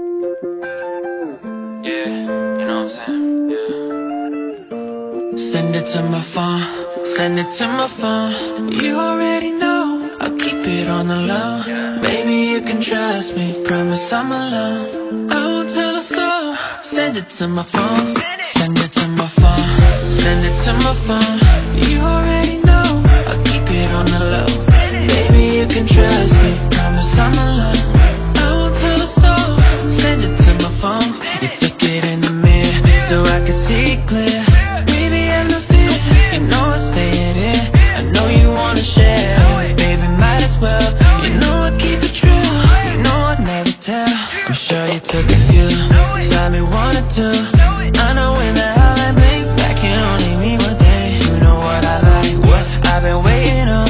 Yeah, you know what I'm saying? Yeah. Send it to my phone, send it to my phone. You already know, I'll keep it on the low. Baby, you can trust me, promise I'm alone. I won't tell a soul. Send it to my phone, send it to my phone, send it to my phone. You already know, I'll keep it on the low. Baby, you can trust me, promise I'm alone. I won't tell a soul. Send it to my phone. You took it in the mirror so I can see clear. Baby, I'm the fear. You know I'm staying here. I know you wanna share. Baby, might as well. You know I keep it true. You know I'd never tell. I'm sure you took a few. Time me wanted to. I know when the hell I blink back can only mean one thing. You know what I like, what I've been waiting on.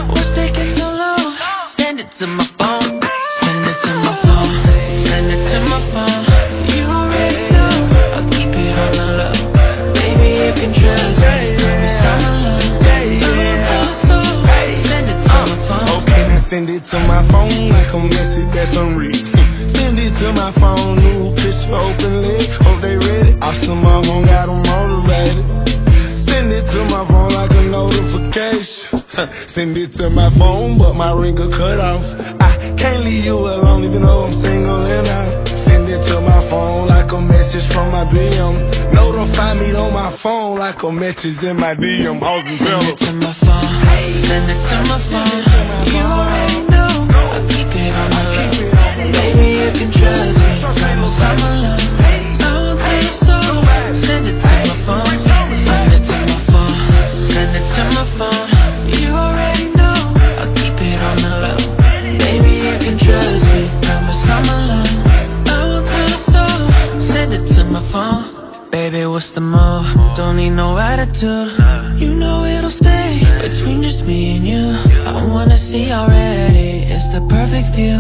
What's taking so long? Send it to my phone. Send it to my phone. Send it to my phone. You already know, I'll keep it on the low. Baby, you can trust me, promise I'm alone. Send it to my phone. Okay, now send it to my phone like a message that's unread. Send it to my phone, new picture, open leg. Hope they ready. Awesome, my phone got them motivated. Send it to my phone like a notification. Send it to my phone, but my ring got cut off. I can't leave you alone, even though I'm single and out. Send it to my phone like a message from my DM. Notify me on my phone like a message in my DM. All the Send it to my phone. Send it to my phone. You already know, I'll keep it on the low. Baby, you can trust me, promise I'm alone. I won't tell you so. Send it to my phone. Send it to my phone. Send it to my phone. You already know, I'll keep it on the low. Baby, you can trust me, promise I'm alone. I won't tell you so. Send it to my phone. Baby, what's the move? Don't need no attitude. You know it'll stay between just me and you. I wanna see already, it's the perfect view.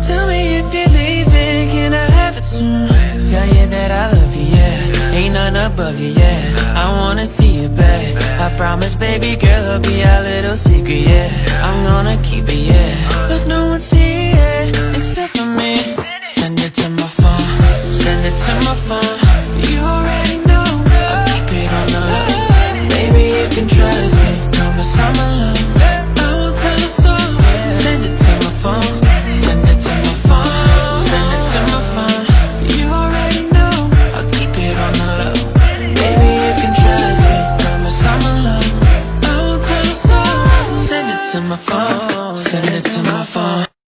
Tell me if you're leaving, can I have it soon? Tell you that I love you, yeah. Ain't none above you, yeah. I wanna see you back. I promise, baby girl, it'll be our little secret, yeah. I'm gonna keep it, yeah. But no one sees